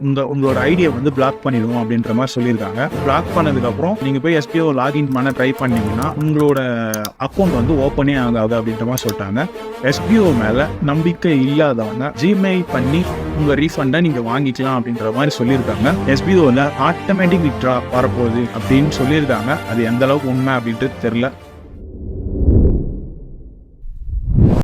உங்களோட ஐடியை வந்து பிளாக் பண்ணிடுவோம் அப்படின்ற மாதிரி சொல்லியிருக்காங்க. பிளாக் பண்ணதுக்கப்புறம் நீங்கள் போய் எஸ்பிஓ லாகின் பண்ண ட்ரை பண்ணிங்கன்னா உங்களோட அக்கௌண்ட் வந்து ஓப்பனே ஆகாது அப்படின்ற மாதிரி சொல்லிட்டாங்க. எஸ்பிஓ மேலே நம்பிக்கை இல்லாதவங்க ஜிமெயில் பண்ணி உங்கள் ரீஃபண்டை நீங்கள் வாங்கிக்கலாம் அப்படின்ற மாதிரி சொல்லியிருக்காங்க. எஸ்பிஓவில் ஆட்டோமேட்டிக் வித்ட்ரா வரப்போகுது அப்படின்னு சொல்லியிருக்காங்க. அது எந்த அளவுக்கு உண்மை அப்படின்ட்டு தெரில.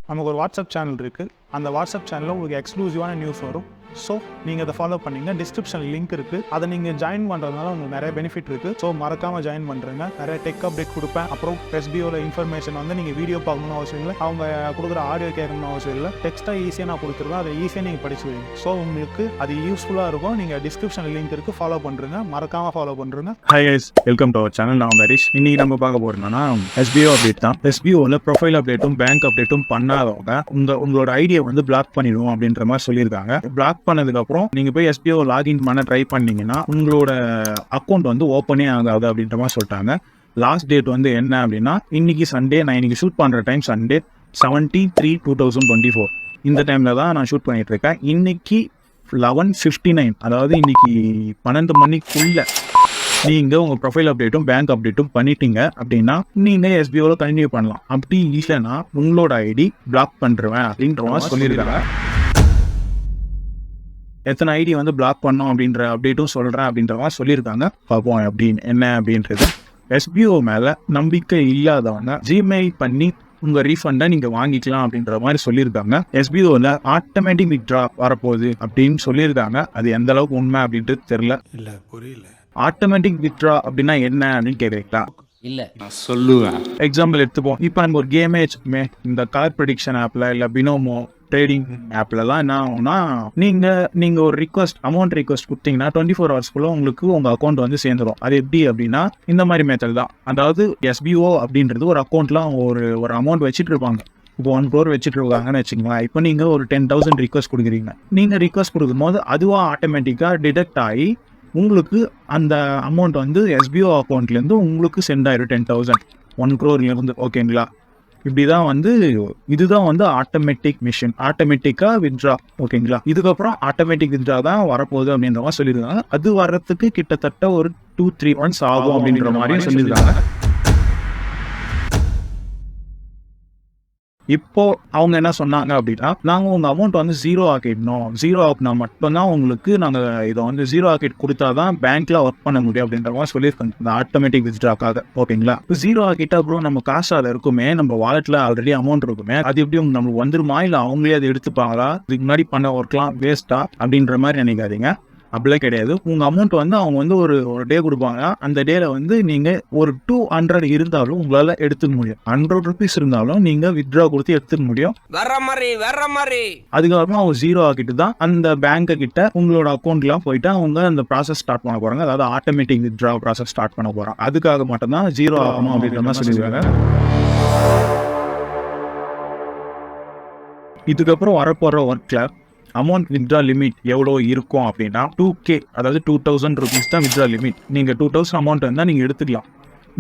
நமக்கு ஒரு வாட்ஸ்அப் சேனல் இருக்குது. அந்த வாட்ஸ்அப் சேனலில் உங்களுக்கு எக்ஸ்க்ளூசிவான நியூஸ் வரும். ஸோ நீங்கள் அதை ஃபாலோ பண்ணிங்கன்னா டிஸ்கிரிப்ஷனில் லிங்க் இருக்குது. அதை நீங்கள் ஜாயின் பண்ணுறதுனால உங்களுக்கு நிறைய பெனிஃபிட் இருக்குது. ஸோ மறக்காமல் ஜாயின் பண்ணுறேங்க. நிறைய டெக் அப்டேட் கொடுப்பேன். அப்புறம் எஸ்பிஓவில் இன்ஃபர்மேஷன் வந்து நீங்கள் வீடியோ பார்க்கணும்னு அவசியம் இல்லை, அவங்க கொடுக்குற ஆடியோ கேட்கணும்னு அவசியம் இல்லை. டெக்ஸ்ட்டாக ஈஸியாக நான் கொடுத்துருவேன், அதை ஈஸியாக நீங்கள் படிச்சுடுவீங்க. ஸோ உங்களுக்கு அது யூஸ்ஃபுல்லாக இருக்கும். நீங்கள் டிஸ்கிரிப்ஷனில் லிங்க் இருக்குது, ஃபாலோ பண்ணுறேங்க. மறக்காமல் ஃபாலோ பண்ணுறேங்க. Hi guys, welcome to our channel. நான் ஹரிஷ். இன்னைக்கு நம்ம பார்க்க போகிறோம்னா எஸ்பிஓ அப்டேட் தான். எஸ்பிஓவில் ப்ரொஃபைல் அப்டேட்டும் பேங்க் அப்டேட்டும் பண்ணாதவங்க உங்களோட ஐடியை வந்து பிளாக் பண்ணிடுவோம் அப்படின்ற மாதிரி சொல்லியிருக்காங்க. பிளாக் பண்ணதுக்கப்புறம் நீங்கள் போய் எஸ்பிஓ லாகின் பண்ண ட்ரை பண்ணீங்கன்னா உங்களோட அக்கௌண்ட் வந்து ஓப்பனே ஆகாது அப்படின்ற மாதிரி சொல்லிட்டாங்க. லாஸ்ட் டேட் வந்து என்ன அப்படின்னா இன்னைக்கு சண்டே. நான் இன்னைக்கு ஷூட் பண்ணுற டைம் சண்டே 17/3/2024. இந்த டைமில் தான் நான் ஷூட் பண்ணிட்டு இருக்கேன். இன்னைக்கு 11:59, அதாவது இன்னைக்கு 12 மணிக்குள்ள நீங்கள் உங்கள் ப்ரொஃபைல் அப்டேட்டும் பேங்க் அப்டேட்டும் பண்ணிட்டீங்க அப்படின்னா நீங்கள் எஸ்பிஓவில் கண்டினியூ பண்ணலாம். அப்படி இல்லைன்னா உங்களோட ஐடி பிளாக் பண்ணுறேன் அப்படின்ற மாதிரி சொல்லியிருக்காங்க. எத்தனை ஐடி வந்து பிளாக் பண்ணோம் அப்படின்ற அப்டேட்டும் சொல்கிறேன் அப்படின்ற மாதிரி சொல்லியிருக்காங்க. பார்ப்போம் அப்படின்னு என்ன அப்படின்றது. எஸ்பிஓ மேலே நம்பிக்கை இல்லாதவங்க ஜிமெயில் பண்ணி உங்கள் ரீஃபண்டை நீங்கள் வாங்கிக்கலாம் அப்படின்ற மாதிரி சொல்லியிருக்காங்க. எஸ்பிஓவில் ஆட்டோமேட்டிக் வித்ட்ரா வரப்போகுது அப்படின்னு சொல்லியிருக்காங்க. அது எந்த அளவுக்கு உண்மை அப்படின்ட்டு தெரில. இல்லை புரியல. ஆட்டோமேட்டிக் வித்ட்ரா அப்படின்னா என்ன அப்படின்னு கேட்குறீங்களா? இல்லை நான் சொல்லுவேன். எக்ஸாம்பிள் எடுத்துப்போம். இப்போ நம்ம ஒரு கேமே வச்சுக்குமே, இந்த கலர் ப்ரெடிக்ஷன் ஆப்பில் இல்லை பினோமோ ட்ரேடிங் ஆப்லலாம் என்ன ஆகும்னா நீங்கள் ஒரு அமௌண்ட் ரிக்வஸ்ட் கொடுத்தீங்கன்னா 24 ஹவர்ஸ்க்குள்ள உங்களுக்கு உங்கள் அக்கௌண்ட் வந்து சேர்ந்துடும். அது எப்படி அப்படின்னா இந்த மாதிரி மெத்தட் தான். அதாவது எஸ்பிஓ அப்படின்றது ஒரு அக்கௌண்ட்டில் ஒரு அமௌண்ட் வச்சுட்டு இருப்பாங்க. இப்போ 1 crore வச்சுட்டு இருக்காங்கன்னு வச்சுக்கலாம். இப்போ நீங்கள் ஒரு 10,000 ரிக்வஸ்ட் கொடுக்குறீங்க. நீங்கள் ரிக்வஸ்ட் கொடுக்கும்போது அதுவாக ஆட்டோமேட்டிக்காக டிடெக்ட் ஆகி உங்களுக்கு அந்த அமௌண்ட் வந்து எஸ்பிஓ அக்கௌண்ட்லேருந்து உங்களுக்கு சென்ட் ஆயிடும். 10,000 1 crore ஓகேங்களா? இப்படிதான் வந்து இதுதான் வந்து ஆட்டோமேட்டிக் மிஷின், ஆட்டோமேட்டிக்காக வித்ட்ரா. ஓகேங்களா? இதுக்கப்புறம் ஆட்டோமேட்டிக் வித்ட்ரா தான் வரப்போகுது அப்படின்ற மாதிரி சொல்லியிருக்காங்க. அது வர்றதுக்கு கிட்டத்தட்ட ஒரு 2-3 months ஆகும் அப்படின்ற மாதிரியும் சொல்லியிருக்காங்க. இப்போ அவங்க என்ன சொன்னாங்க அப்படின்னா, நாங்கள் உங்கள் அமௌண்ட் வந்து 0 ஆக்கிடணும். 0 ஆக்கினா மட்டும்தான் உங்களுக்கு நாங்கள் இதை வந்து 0 ஆக்கிட்டு கொடுத்தா தான் பேங்க்ல ஒர்க் பண்ண முடியும் அப்படின்ற மாதிரி சொல்லியிருக்காங்க, இந்த ஆட்டோமேட்டிக் வித்ட்ராக்காக. ஓகேங்களா? இப்போ 0 ஆக்கிட்டா அப்புறம் நம்ம காசு அதை இருக்குமே, நம்ம வாலெட்ல ஆல்ரெடி அமௌண்ட் இருக்குமே, அது எப்படி நம்மளுக்கு வந்துருமா இல்லை அவங்களே அதை எடுத்துப்பாங்களா? இதுக்கு முன்னாடி பண்ண ஒர்க்லாம் வேஸ்டா அப்படின்ற மாதிரி நினைக்காதீங்க. அப்படிலாம் கிடையாது. உங்கள் அமௌண்ட் வந்து அவங்க வந்து ஒரு டே கொடுப்பாங்க. அந்த டேல வந்து நீங்கள் ஒரு 200 இருந்தாலும் உங்களால் எடுத்துக்க முடியும். 100 rupees இருந்தாலும் நீங்கள் வித்ட்ரா கொடுத்து எடுத்துக்க முடியும். வர்ற மாதிரி அதுக்கப்புறமா அவங்க 0 ஆக்கிட்டு தான் அந்த பேங்க் கிட்ட உங்களோட அக்கௌண்ட்லாம் போயிட்டு அவங்க அந்த ப்ராசஸ் ஸ்டார்ட் பண்ண போறாங்க. அதாவது ஆட்டோமேட்டிக் வித்ட்ரா ப்ராசஸ் ஸ்டார்ட் பண்ண போறாங்க. அதுக்காக மட்டும் தான் 0 ஆகணும் அப்படின்ற மாதிரி சொல்லியிருக்காங்க. இதுக்கப்புறம் வரப்போற ஒர்க்ல அமௌண்ட் வித்ட்ரா லிமிட் எவ்வளோ இருக்கும் அப்படின்னா 2K, அதாவது 2,000 rupees தான் வித்ட்ரா லிமிட். நீங்கள் 2,000 அமௌண்ட் இருந்தால் நீங்கள் எடுத்துக்கலாம்.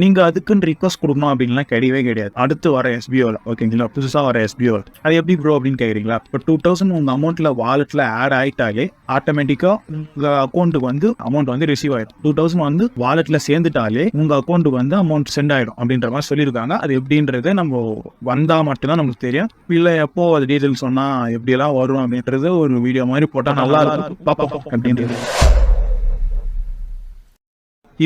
நீங்கள் அதுக்குன்னு ரிக்வஸ்ட் கொடுக்கணும் அப்படின்லாம் கிடையவே கிடையாது. அடுத்து வர எஸ்பிஓவில், ஓகேங்களா, புதுசாக வர எஸ்பிஓவில் அது எப்படி ப்ரோ அப்படின்னு கேட்குறீங்களா? இப்போ 2,000 உங்கள் அமௌண்ட்டில் வாலெட்டில் ஆட் ஆகிட்டாலே ஆட்டோமேட்டிக்காக உங்கள் அக்கௌண்ட்டுக்கு வந்து அமௌண்ட் வந்து ரிசீவ் ஆகிடும். 2,000 வந்து வாலெட்டில் சேர்ந்துட்டாலே உங்கள் அக்கௌண்ட்டுக்கு வந்து அமௌண்ட் சென்ட் ஆகிடும் அப்படின்ற மாதிரி சொல்லியிருக்காங்க. அது எப்படின்றது நம்ம வந்தால் மட்டும்தான் நமக்கு தெரியும். இல்லை எப்போ அது டீட்டெயில் சொன்னால் எப்படியெல்லாம் வரும் அப்படின்றது ஒரு வீடியோ மாதிரி போட்டால் நல்லா இருக்கும் பார்ப்போம் அப்படின்றது.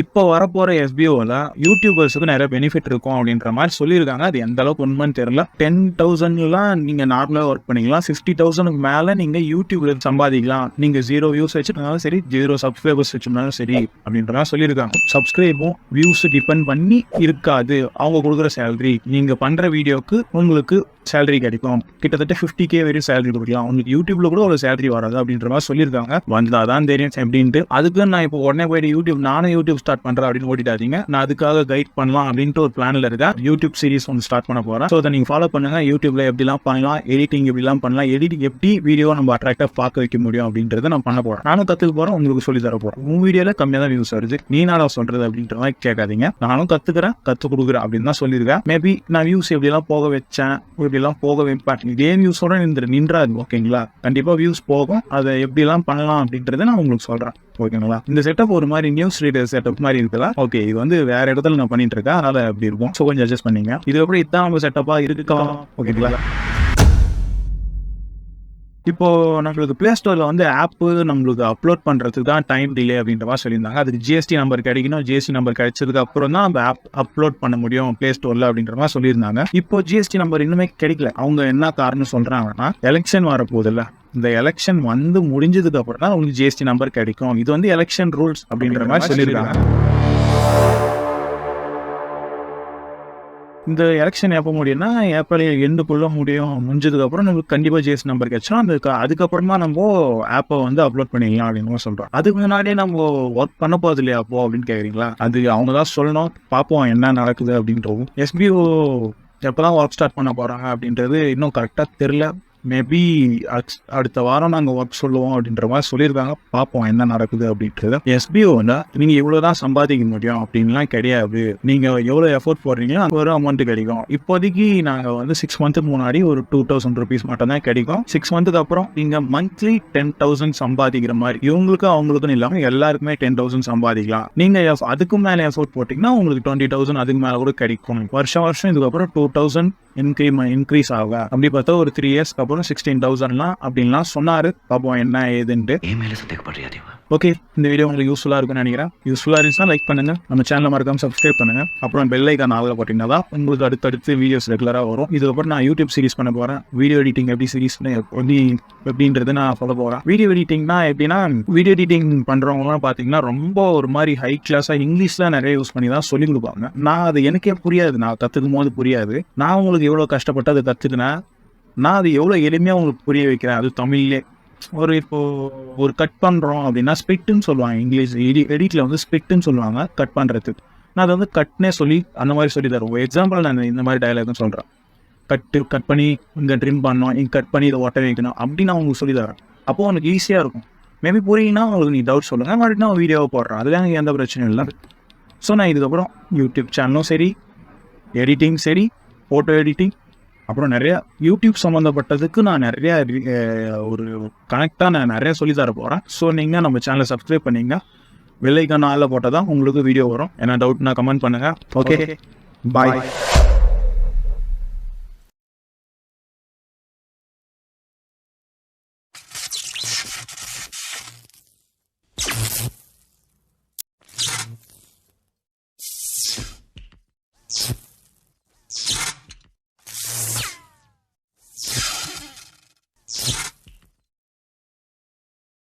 இப்போ வரப்போற எஸ்பிஓவில் யூடியூபர்ஸுக்கு நிறைய பெனிஃபிட் இருக்கும் அப்படின்ற மாதிரி சொல்லியிருக்காங்க. அது எந்த அளவுக்கு உண்மைன்னு தெரியல. 10,000லாம் நீங்கள் நார்மலாக ஒர்க் பண்ணிக்கலாம். 50,000க்கு மேலே நீங்கள் யூடியூப்ல சம்பாதிக்கலாம். நீங்கள் 0 வியூஸ் வச்சுருந்தாலும் சரி, 0 சப்ஸ்கிரைபர்ஸ் வச்சுருந்தாலும் சரி அப்படின்ற மாதிரி சொல்லியிருக்காங்க. சப்ஸ்கிரைபும் வியூஸ் டிபெண்ட் பண்ணி இருக்காது. அவங்க கொடுக்குற சேலரி, நீங்கள் பண்ணுற வீடியோக்கு உங்களுக்கு சேலரி கிடைக்கும். கிட்டத்தட்ட 50K வரையும் சேலரி கொடுக்கலாம். உங்களுக்கு யூடியூப்ல கூட ஒரு சேலரி வராது அப்படின்ற மாதிரி சொல்லியிருக்காங்க. வந்தாதான் தெரியும் எப்படின்ட்டு. அதுக்கு நான் இப்போ உடனே போயிட்டு நானும் யூடியூப் யூடியூப் ஸ்டார்ட் பண்ணுறேன் அப்படின்னு ஓடிட்டாதீங்க. நான் அதுக்காக கைட் பண்ணலாம் அப்படின்ட்டு ஒரு பிளானில் இருக்கேன். யூடியூப் சீரிஸ் ஒன்று ஸ்டார்ட் பண்ண போகிறேன். ஸோ அதை நீங்கள் ஃபாலோ பண்ணுங்கள். யூடியூப்ல எப்படிலாம் பண்ணலாம், எடிட்டிங் எப்படிலாம் பண்ணலாம், எடிட்டிங் எப்படி வீடியோ நம்ம அட்ராக்டாக பார்க்க வைக்க முடியும் அப்படின்றத நான் பண்ண போகிறேன். நானும் கற்றுக்க போகிறேன், உங்களுக்கு சொல்லி தர போகிறேன். உங்கள் வீடியோவில் கம்மியாக தான் வியூஸ் வருது, நீ நானும் சொல்கிறது அப்படின்ற மாதிரி கேட்காதீங்க. நானும் கற்றுக்கிறேன், கற்றுக் கொடுக்குறேன் அப்படின்னு தான் சொல்லியிருக்கேன். மேபி நான் வியூஸ் எப்படிலாம் போக வச்சேன், இப்படிலாம் போக வைப்பேன், இதே வியூஸோட நின்றாது. ஓகேங்களா? கண்டிப்பாக வியூஸ் போகும். அதை எப்படிலாம் பண்ணலாம் அப்படின்றத நான் உங்களுக்கு சொல்கிறேன். ஓகேங்களா? இந்த செட்டப் ஒரு மாதிரி நியூஸ் ரீடர் செட்டப் மாதிரி இருக்குதா? ஓகே, இது வந்து வேற இடத்துல நான் பண்ணிட்டு இருக்கேன், அதனால அப்படி இருக்கும். ஸோ கொஞ்சம் அட்ஜஸ்ட் பண்ணிங்க. இது எப்படி இதான் நம்ம செட்டப்பா இருக்கா? ஓகேங்களா? இப்போ நம்மளுக்கு பிளே ஸ்டோர்ல வந்து ஆப் நம்மளுக்கு அப்லோட் பண்றதுக்கு தான் டைம் டிலே அப்படின்ற மாதிரி சொல்லியிருந்தாங்க. அதுக்கு ஜிஎஸ்டி நம்பர் கிடைக்கணும். ஜிஎஸ்டி நம்பர் கிடைச்சதுக்கு அப்புறம் தான் அந்த ஆப் அப்லோட் பண்ண முடியும் பிளே ஸ்டோர்ல அப்படின்ற மாதிரி சொல்லியிருந்தாங்க. இப்போ ஜிஎஸ்டி நம்பர் இன்னுமே கிடைக்கல. அவங்க என்ன காரணம் சொல்றாங்கன்னா, எலெக்ஷன் வரப்போகுதுல்ல, இந்த எலெக்ஷன் வந்து முடிஞ்சதுக்கு அப்புறம் தான் உங்களுக்கு ஜிஎஸ்டி நம்பர் கிடைக்கும். இது வந்து எலெக்ஷன் ரூல்ஸ் அப்படின்ற மாதிரி சொல்லியிருக்காங்க. இந்த எலெக்ஷன் எப்போ முடியும்னா ஏப்ரல் எண்டுக்குள்ள முடியும். முடிஞ்சதுக்கு அப்புறம் நம்மளுக்கு கண்டிப்பாக ஜிஎஸ்டி நம்பர் கிடைச்சோம். அதுக்கப்புறமா நம்ம ஆப்பை வந்து அப்லோட் பண்ணிக்கலாம் அப்படின்னு சொல்கிறோம். அதுக்கு முன்னாடியே நம்ம ஒர்க் பண்ண போகுது இல்லையா அப்போ அப்படின்னு கேட்குறீங்களா? அது அவங்க தான் சொல்லணும். பார்ப்போம் என்ன நடக்குது அப்படின்றது. எஸ்பிஓ எப்போ தான் ஒர்க் ஸ்டார்ட் பண்ண போகிறாங்க அப்படின்றது இன்னும் கரெக்டாக தெரில. மேபி அடுத்த வாரம் நாங்கள் ஒர்க் சொல்லுவோம் அப்படின்ற மாதிரி சொல்லியிருக்காங்க. பார்ப்போம் என்ன நடக்குது அப்படின்றது. எஸ்பிஓ வந்து நீங்கள் இவ்வளோ தான் சம்பாதிக்க முடியும் அப்படின்லாம் கிடையாது. நீங்கள் எவ்வளோ எஃபோர்ட் போடுறீங்களோ அந்த ஒரு அமௌண்ட் கிடைக்கும். இப்போதைக்கு நாங்கள் வந்து 6 மந்த்துக்கு முன்னாடி ஒரு 2000 rupees மட்டும் தான் கிடைக்கும். 6 மந்த்துக்கு அப்புறம் நீங்கள் மந்த்லி 10,000 சம்பாதிக்கிற மாதிரி. இவங்களுக்கு அவங்களுக்குன்னு இல்லாமல் எல்லாருக்குமே 10,000 சம்பாதிக்கலாம். நீங்கள் அதுக்கு மேலே எஃபோர்ட் போட்டிங்கன்னா உங்களுக்கு 20,000 அதுக்கு மேலே கூட கிடைக்கும். வருஷம் இதுக்கப்புறம் 2,000 இன்க்ரீஸ் ஆகும். அப்படி பார்த்தா ஒரு 3 years அப்புறம் 16,000 அப்படின்லாம் சொன்னாரு. பார்ப்போம் என்ன ஏதுன்ட்டு. ஓகே, இந்த வீடியோ உங்களுக்கு யூஸ்ஃபுல்லாக இருக்குன்னு நினைக்கிறேன். யூஸ்ஃபுல்லாக இருந்துச்சுன்னா லைக் பண்ணுங்க, நம்ம சேனலை மறக்காம சப்ஸ்கிரைப் பண்ணுங்க. அப்புறம் பெல் ஐக்கான் ஆகல போட்டிங்கன்னா தான் உங்களுக்கு அடுத்தடுத்து வீடியோஸ் ரெகுலராக வரும். இதுக்கப்புறம் நான் யூடியூப் சீரிஸ் பண்ண போகிறேன். வீடியோ எடிட்டிங் எப்படி சீரிஸ்னு எப்படின்றது நான் சொல்ல போகிறேன். வீடியோ எடிட்டிங்னா எப்படின்னா, வீடியோ எடிட்டிங் பண்ணுறவங்கலாம் பார்த்தீங்கன்னா ரொம்ப ஒரு மாதிரி ஹை கிளாஸாக இங்கிலீஷில் நிறைய யூஸ் பண்ணி தான் சொல்லிக் கொடுப்பாங்க. நான் அது எனக்கே புரியாது, நான் கற்றுக்கும் போது புரியாது. நான் உங்களுக்கு எவ்வளோ கஷ்டப்பட்டு அதை கற்றுக்கினேன், நான் அது எவ்வளோ எளிமையாக உங்களுக்கு புரிய வைக்கிறேன். அது தமிழ்லே ஒரு கட் பண்ணுறோம் அப்படின்னா ஸ்பிட்டுன்னு சொல்லுவாங்க. இங்கிலீஷ் எடிட்டில் வந்து ஸ்பிட்டுன்னு சொல்லுவாங்க கட் பண்ணுறதுக்கு. நான் அதை வந்து கட்னே சொல்லி அந்த மாதிரி சொல்லி தருவோம். எக்ஸாம்பிள் நான் இந்த மாதிரி டயலாக்னு சொல்கிறேன். கட் பண்ணி இங்கே ட்ரிம் பண்ணோம், இங்கே கட் பண்ணி இதை ஒட்ட வைக்கணும் அப்படின்னு நான் உங்களுக்கு சொல்லி தரேன். அப்போது உனக்கு ஈஸியாக இருக்கும். மேபி புரியுன்னா உங்களுக்கு நீ டவுட் சொல்லுங்கள், மறுபடியும் நான் வீடியோவை போடுறேன். அதில் எனக்கு எந்த பிரச்சனையும் இல்லை. ஸோ நான் இதுக்கப்புறம் யூடியூப் சேனலும் சரி, எடிட்டிங் சரி, ஃபோட்டோ எடிட்டிங், அப்புறம் நிறையா யூடியூப் சம்மந்தப்பட்டதுக்கு நான் நிறையா ஒரு கனெக்டாக நான் நிறையா சொல்லி தர போகிறேன். ஸோ நீங்கள் நம்ம சேனலை சப்ஸ்கிரைப் பண்ணிங்கன்னா பெல் ஐக்கான் ஆல்ல போட்டால் தான் உங்களுக்கு வீடியோ வரும். ஏன்னா டவுட்னா கமெண்ட் பண்ணுங்கள். ஓகே, பாய்.